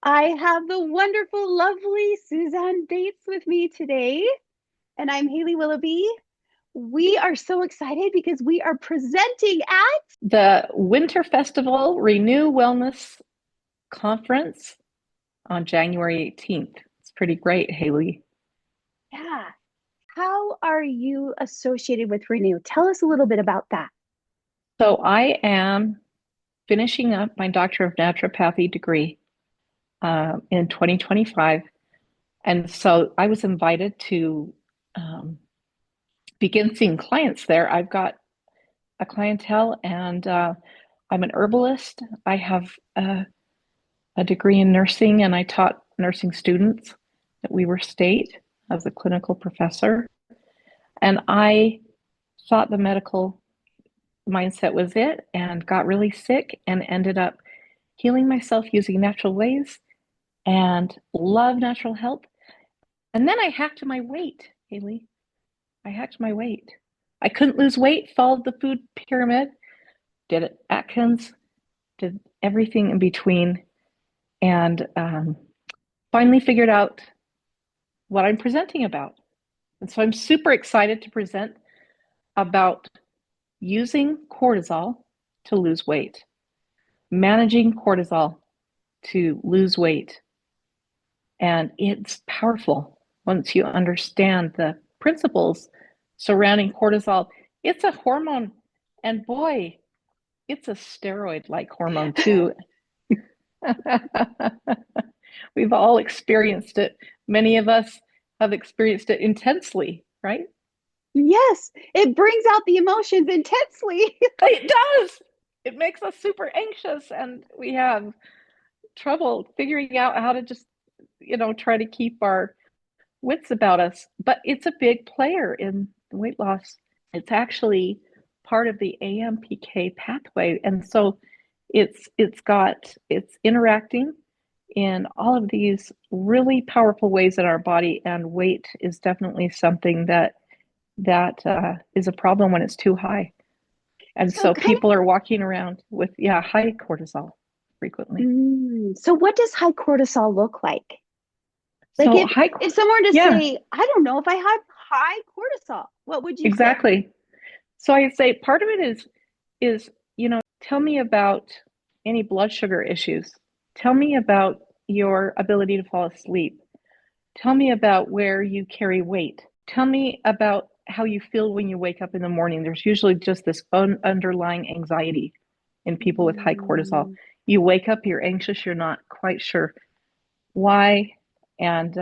I have the wonderful, lovely Suzanne Bates with me today, and I'm Hayley Willoughby. We are so excited because we are presenting at, The Winter Festival Renew Wellness Conference on January 18th. It's pretty great, Hayley. yeah. How are you associated with Reenew? Tell us a little bit about that. So I am finishing up my Doctor of Naturopathy degree in 2025. And so I was invited to um, begin seeing clients there. I've got a clientele and I'm an herbalist. I have a degree in nursing and I taught nursing students at Weaver State as a clinical professor. And I thought the medical mindset was it and got really sick and ended up healing myself using natural ways and love natural health. And then I hacked my weight, Hayley. I hacked my weight. I couldn't lose weight, followed the food pyramid, did it Atkins, did everything in between, and finally figured out what I'm presenting about. And so I'm super excited to present about using cortisol to lose weight, managing cortisol to lose weight. And it's powerful once you understand the principles surrounding cortisol. It's a hormone, and boy, it's a steroid like hormone too. We've all experienced it. Many of us have experienced it intensely, right? Yes, it brings out the emotions intensely. It does. It makes us super anxious, and we have trouble figuring out how to just, try to keep our wits about us. But it's a big player in weight loss. It's actually part of the AMPK pathway, and so it's interacting in all of these really powerful ways in our body. And weight is definitely something that is a problem when it's too high. And So so kind people are walking around with, high cortisol of, frequently. so what does high cortisol look like? Like So if high, if someone were to yeah, say, I don't know if I have high cortisol, what would you say? exactly. So I say part of it is, tell me about any blood sugar issues. Tell me about your ability to fall asleep. Tell me about where you carry weight. Tell me about how you feel when you wake up in the morning. There's usually just this underlying anxiety in people with high cortisol. Mm, You wake up, you're anxious, you're not quite sure why. And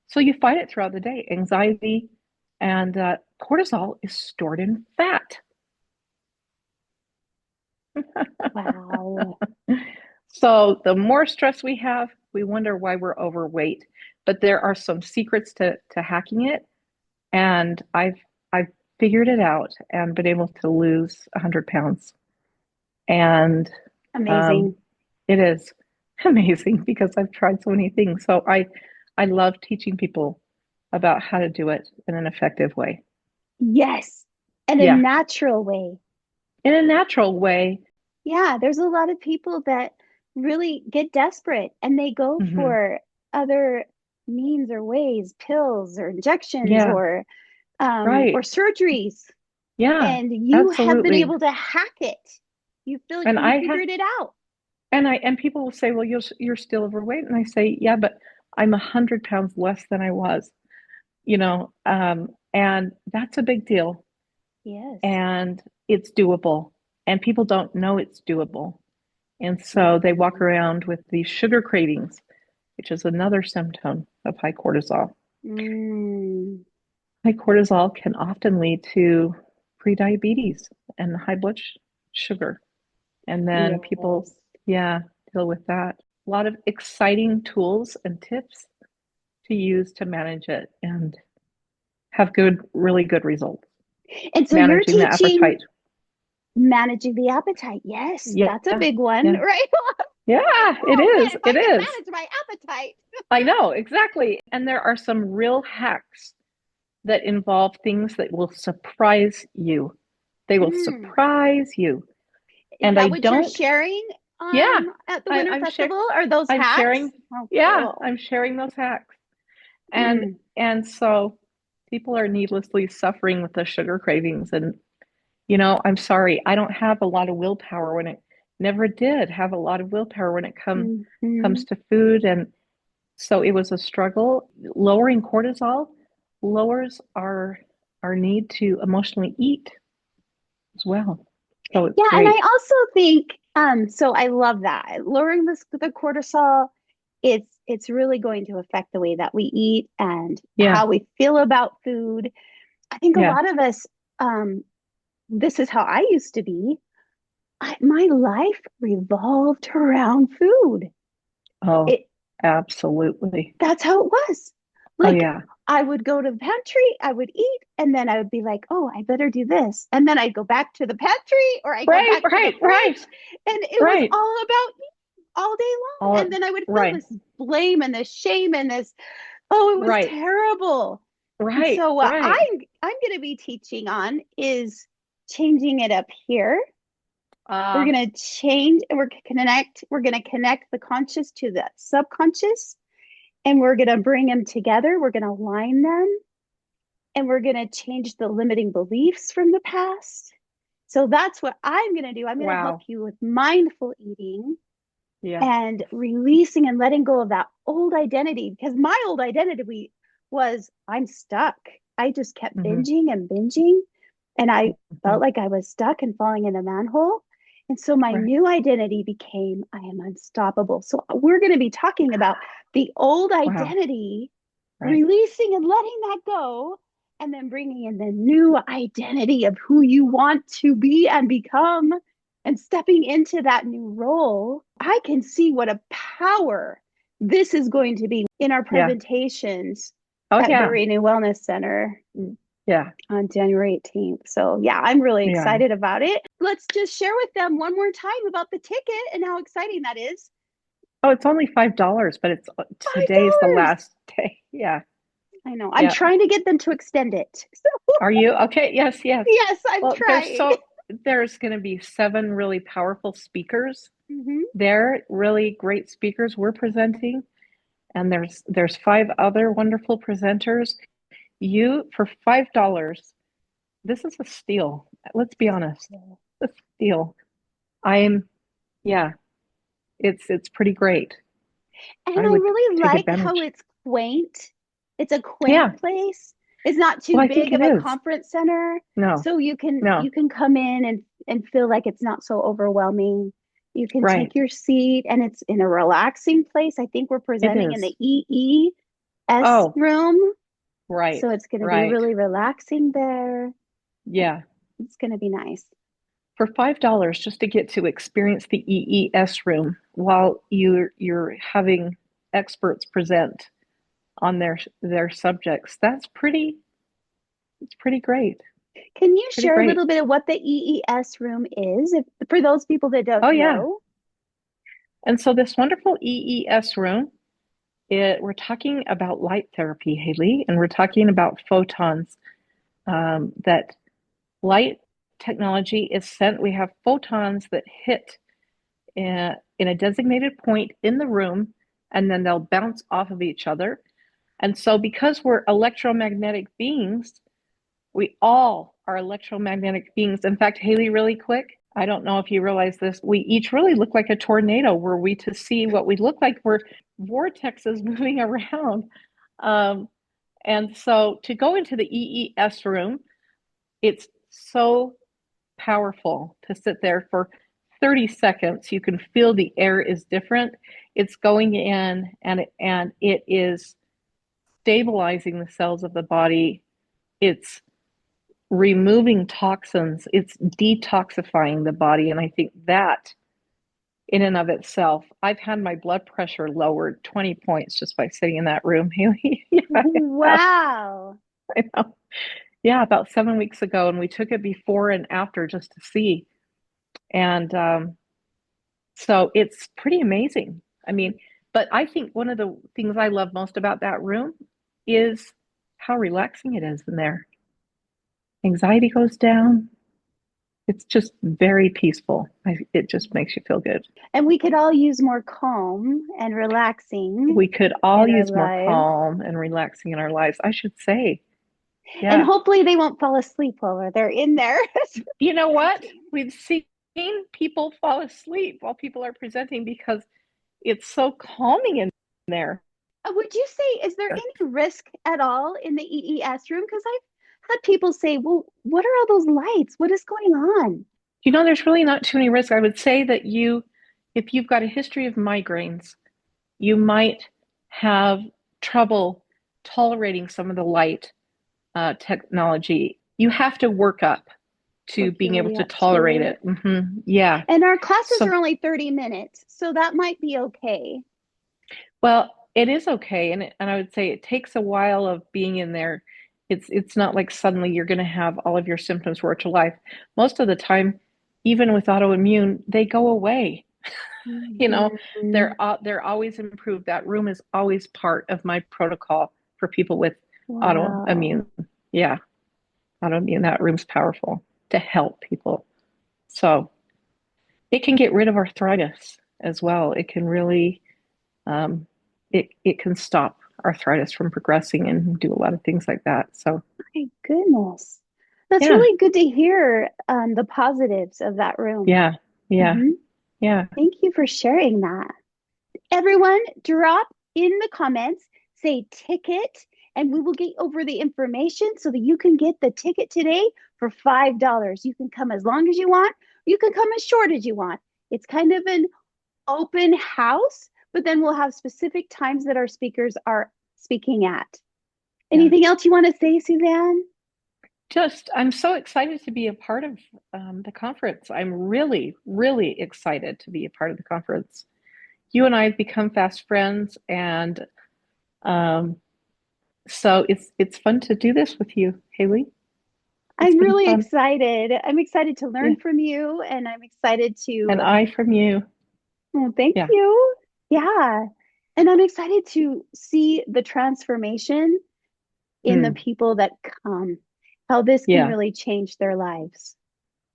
so you fight it throughout the day. Anxiety and cortisol is stored in fat. wow. So the more stress we have, we wonder why we're overweight. But there are some secrets to hacking it, and I've figured it out and been able to lose 100 pounds. And um, Amazing. it is amazing because I've tried so many things. So I love teaching people about how to do it in an effective way. Yes. And a Yeah, natural way. in a natural way. Yeah, there's a lot of people that really get desperate and they go Hmm. for other means or ways, pills or injections Yeah, or right. surgeries. Yeah, And you have been absolutely. able to hack it. You feel like And you I have figured it out. and people will say, "Well, you're still overweight," and I say, "Yeah, but I'm 100 pounds less than I was." And that's a big deal, Yes. and it's doable, and people don't know it's doable, and so they walk Mhm. around with these sugar cravings, which is another symptom of high cortisol. Mm, High cortisol can often lead to prediabetes and high blood sugar. And then people, yes. yeah, deal with that. A lot of exciting tools and tips to use to manage it and have really good results. And so you're Managing the teaching appetite. managing the appetite. Yes, Yeah, that's a big one, yeah, right? yeah, it Oh man, is. if I It can is. manage my appetite. I know, exactly. And there are some real hacks that involve things that will surprise you. They will Mm. surprise you. Is And I that what you're don't sharing Yeah, at the I, Winter I'm sure Festival? Are those I'm hacks? sharing. Oh, Yeah, cool. I'm sharing those hacks. And Mm, and so people are needlessly suffering with the sugar cravings. And I'm sorry, I don't have a lot of willpower when it never did have a lot of willpower when it comes mm. to food. And so it was a struggle. Lowering cortisol lowers our need to emotionally eat as well. So it's Yeah, and I great. also think so I love that. Lowering the cortisol, it's really going to affect the way that we eat and Yeah, how we feel about food. I think a yeah. lot of us this is how I used to be. My life revolved around food. Oh, It absolutely. That's how it was. Oh Like yeah. I would go to the pantry, I would eat, and then I would be like, oh, I better do this. And then I'd go back to the pantry or I go Right, back to the right, right, fridge. And it was right. all about eating all day long. And All then I would feel right, this blame and this shame and this, oh, it was right, terrible. And right, so what right. I'm going to be teaching on is changing it up here. We're Uh, going to change, we're going to connect the conscious to the subconscious and we're going to bring them together. We're going to align them and we're going to change the limiting beliefs from the past. So that's what I'm going to do. I'm going to help wow. you with mindful eating Yeah. and releasing and letting go of that old identity because my old identity was I'm stuck. I just kept Hmm. binging and binging and I Hmm. felt like I was stuck and falling in a manhole. And so my Right. new identity became I am unstoppable. So we're going to be talking about the old Wow. identity, Right. releasing and letting that go, and then bringing in the new identity of who you want to be and become and stepping into that new role. I can see what a power this is going to be in our Yeah. presentations Oh at the yeah. Reenew Wellness Center Yeah. on January 18th. So, yeah, I'm really Yeah. excited about it. Let's just share with them one more time about the ticket and how exciting that is. Oh, it's only $5, but it's today's the $5. last day. Yeah. I know. I'm Yeah. trying to get them to extend it. So, Are you? Okay. Yes, yes. yes, I'm Well, trying. there's going to be seven really powerful speakers. Mm-hmm. They're really great speakers we're presenting, and there's five other wonderful presenters. You for $5, this is a steal. Let's be honest. A steal. I'm yeah, it's pretty great. And I I would really take like how advantage. it's quaint. It's a quaint Yeah. place. It's not too Well, I think big it of a is. conference center. No. So you No. can come in and feel like it's not so overwhelming. You can take Right. your seat and it's in a relaxing place. I think we're It presenting in is. the EES Oh, room. right. So it's going to be Right. really relaxing there. Yeah. It's going to be nice. For $5 just to get to experience the EES room while you're having experts present on their subjects. It's pretty great. Can you Pretty share a great. little bit of what the EES room is for those people that don't Oh yeah. know? And so this wonderful EES room, we're talking about light therapy, Hayley, and we're talking about photons. That light technology is sent. We have photons that hit in a designated point in the room, and then they'll bounce off of each other. And so, because we're electromagnetic beings, we all are electromagnetic beings. In fact, Hayley, really quick, I don't know if you realize this, we each really look like a tornado. Were we to see what we look like, we're vortexes moving around. Um, and so, to go into the EES room, it's so powerful to sit there for 30 seconds. You can feel the air is different. It's going in and it is stabilizing the cells of the body. It's removing toxins. It's detoxifying the body. And I think that in and of itself, I've had my blood pressure lowered 20 points just by sitting in that room, Haley. Yeah, Wow. I know. Yeah, about 7 weeks ago, and we took it before and after just to see. And so it's pretty amazing. I mean, but I think one of the things I love most about that room is how relaxing it is in there. Anxiety goes down. It's just very peaceful. It just makes you feel good. And we could all use more calm and relaxing We could all in our use more lives. calm and relaxing in our lives, I should say. And Yeah. hopefully they won't fall asleep while they're in there. You know what? Presenting. We've seen people fall asleep while people are presenting because it's so calming in there. Would you say, is there any risk at all in the EES room? Because I've had people say, well, what are all those lights? What is going on? There's really not too many risks. I would say that if you've got a history of migraines, you might have trouble tolerating some of the light technology. You have to work up to Work your being able way to up to tolerate it. it. Yeah. And our classes So, are only 30 minutes, so that might be okay. well, it is okay, and I would say it takes a while of being in there. It's not like suddenly you're going to have all of your symptoms brought to life. Most of the time, even with autoimmune, they go away. You know, Mhm. they're always improved. That room is always part of my protocol for people with Wow. autoimmune. Yeah, autoimmune. That room's powerful to help people. So it can get rid of arthritis as well. It can really um, it can stop arthritis from progressing and do a lot of things like that. So My goodness. That's yeah, really good to hear the positives of that room. yeah, yeah, Hmm. yeah, Thank you for sharing that. Everyone, drop in the comments, say ticket, and we will get over the information so that you can get the ticket today for $5. You can come as long as you want, you can come as short as you want. It's kind of an open house, but then we'll have specific times that our speakers are speaking at. yeah. Anything else you want to say, Suzanne? Just I'm so excited to be a part of the conference. I'm really, really excited to be a part of the conference. You and I have become fast friends, and um, so it's fun to do this with you, Hayley. It's I'm been really fun. excited. I'm excited to Yeah, learn from you, and I'm excited and to, I from you. well, thank Yeah, you. Yeah. And I'm excited to see the transformation in the mm, people that come, how this can yeah, really change their lives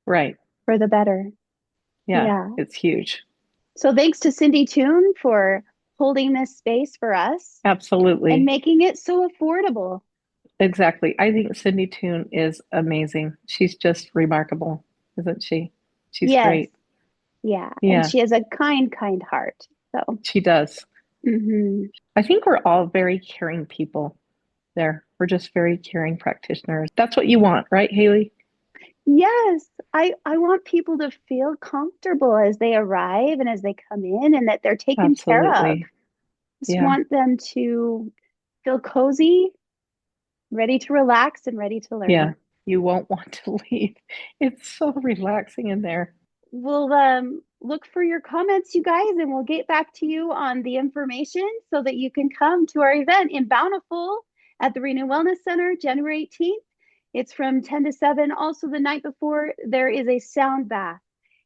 right. for the better. Yeah, Yeah. it's huge. So thanks to Cindy Toon for holding this space for us and Absolutely. making it so affordable. Exactly. I think Cindy Toon is amazing. She's just remarkable, isn't she? She's Yes. great. Yeah. And Yeah, she has a kind, kind heart. So, she does. mhm. I think we're all very caring people there. We're just very caring practitioners. That's what you want, right, Hayley? Yes, I want people to feel comfortable as they arrive and as they come in and that they're taken care of. Absolutely. Just Yeah, want them to feel cozy, ready to relax, and ready to yeah. learn. You won't want to leave. It's so relaxing in there. We'll look for your comments, you guys, and we'll get back to you on the information so that you can come to our event in Bountiful at the Reenew Wellness Center, January 18th. It's from 10 to 7. Also, the night before, there is a sound bath,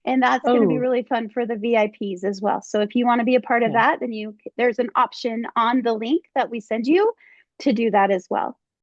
and that's going to be Oh, really fun for the VIPs as well. So if you want to be a part of yeah. that, then there's an option on the link that we send you to do that as well.